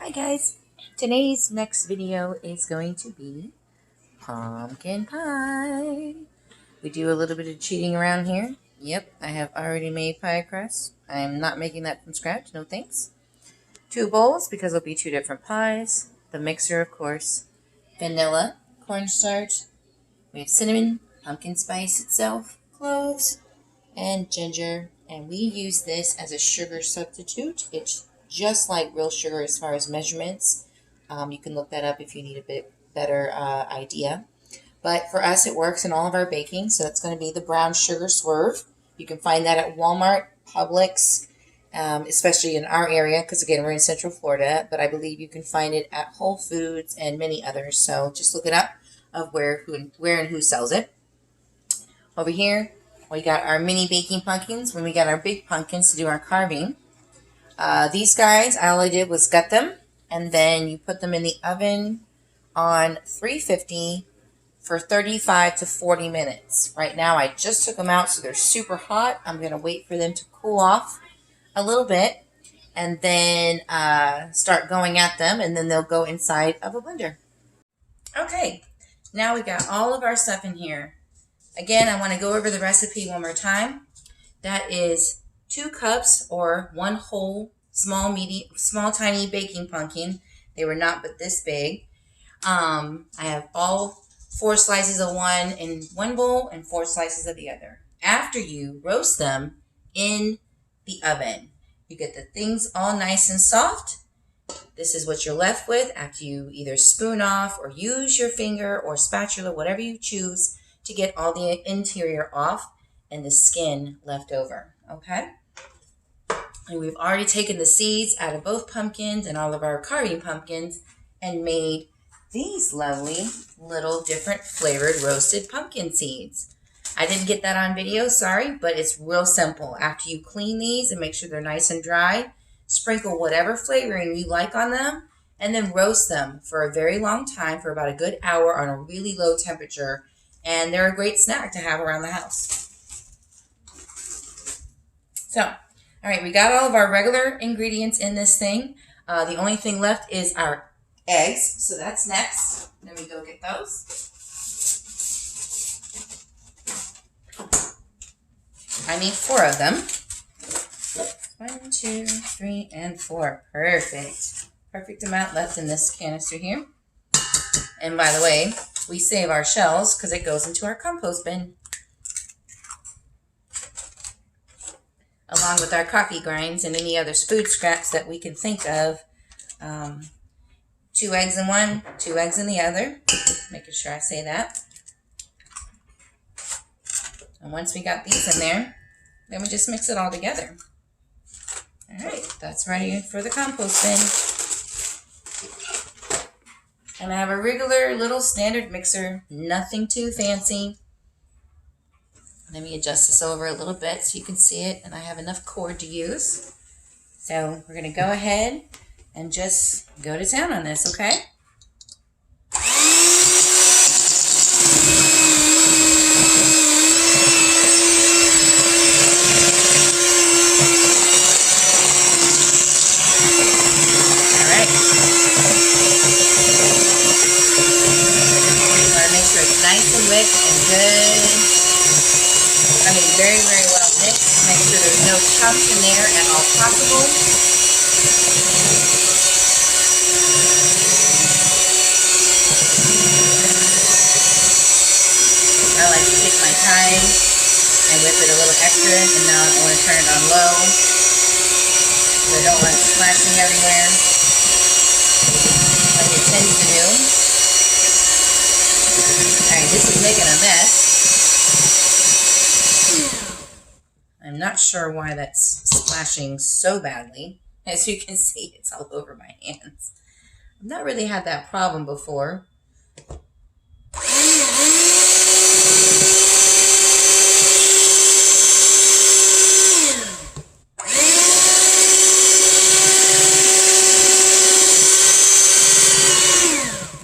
Hi guys, today's next video is going to be pumpkin pie. We do a little bit of cheating around here. Yep, I have already made pie crust. I am not making that from scratch, no thanks. 2 bowls because it'll be 2 different pies. The mixer, of course, vanilla, cornstarch. We have cinnamon, pumpkin spice itself, cloves, and ginger. And we use this as a sugar substitute. It's just like real sugar as far as measurements. You can look that up if you need a bit better idea. But for us, it works in all of our baking. So it's going to be the brown sugar swerve. You can find that at Walmart, Publix, especially in our area, because again, we're in Central Florida. But I believe you can find it at Whole Foods and many others. So just look it up of where and who sells it. Over here, we got our mini baking pumpkins when we got our big pumpkins to do our carving. These guys, all I did was gut them, and then you put them in the oven on 350 for 35 to 40 minutes. Right now, I just took them out, so they're super hot. I'm going to wait for them to cool off a little bit, and then start going at them, and then they'll go inside of a blender. Okay, now we got all of our stuff in here. Again, I want to go over the recipe one more time. That is 2 cups or 1 whole small tiny baking pumpkin. They were not but this big. I have all 4 slices of one in one bowl and 4 slices of the other. After you roast them in the oven, you get the things all nice and soft. This is what you're left with after you either spoon off or use your finger or spatula, whatever you choose, to get all the interior off and the skin left over, okay? And we've already taken the seeds out of both pumpkins and all of our carving pumpkins and made these lovely little different flavored roasted pumpkin seeds. I didn't get that on video, sorry, but it's real simple. After you clean these and make sure they're nice and dry, sprinkle whatever flavoring you like on them and then roast them for a very long time, for about a good hour on a really low temperature. And they're a great snack to have around the house. So, all right, we got all of our regular ingredients in this thing. The only thing left is our eggs. So that's next. Let me go get those. I need 4 of them. 1, 2, 3, and 4. Perfect. Perfect amount left in this canister here. And by the way, we save our shells because it goes into our compost bin. Along with our coffee grinds and any other food scraps that we can think of. 2 eggs in one, 2 eggs in the other. Making sure I say that. And once we got these in there, then we just mix it all together. All right, that's ready for the compost bin. And I have a regular little standard mixer, nothing too fancy. Let me adjust this over a little bit so you can see it, and I have enough cord to use. So we're going to go ahead and just go to town on this, okay? Nice and mixed and good. I mean, very, very well mixed. Make sure there's no chunks in there at all possible. I like to take my time and whip it a little extra, and now I want to turn it on low. I don't want it splashing everywhere like it tends to do. Alright, this is making a mess. I'm not sure why that's splashing so badly. As you can see, it's all over my hands. I've not really had that problem before.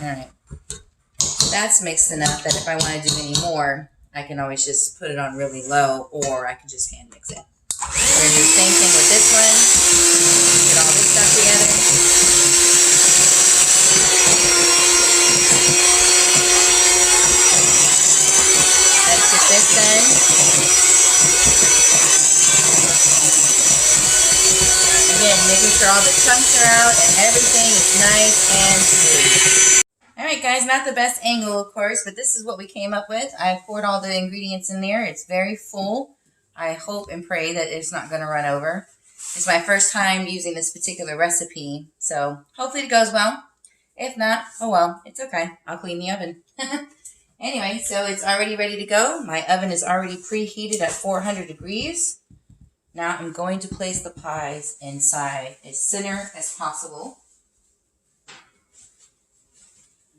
Alright. That's mixed enough that if I want to do any more, I can always just put it on really low, or I can just hand mix it. We're going to do the same thing with this one. Get all this stuff together. sure all the chunks are out and everything is nice and smooth. Alright guys, not the best angle of course, but this is what we came up with. I poured all the ingredients in there. It's very full. I hope and pray that it's not going to run over. It's my first time using this particular recipe, so hopefully it goes well. If not, oh well, it's okay. I'll clean the oven. Anyway, so it's already ready to go. My oven is already preheated at 400 degrees. Now I'm going to place the pies inside as center as possible.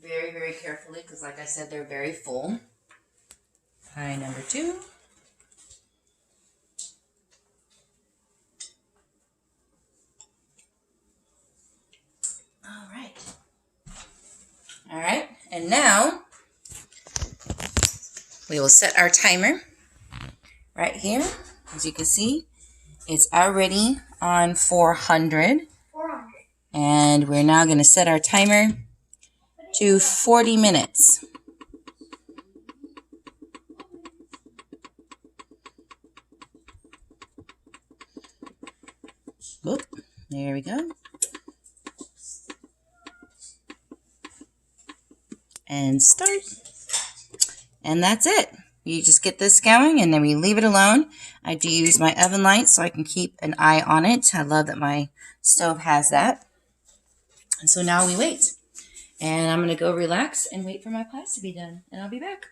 Very, very carefully, because like I said, they're very full. Pie number 2. All right, and now we will set our timer right here. As you can see, it's already on 400. And we're now going to set our timer to 40 minutes. Whoop, there we go. And start. And that's it. You just get this going and then we leave it alone. I do use my oven light so I can keep an eye on it. I love that my stove has that. And so now we wait. And I'm going to go relax and wait for my pies to be done. And I'll be back.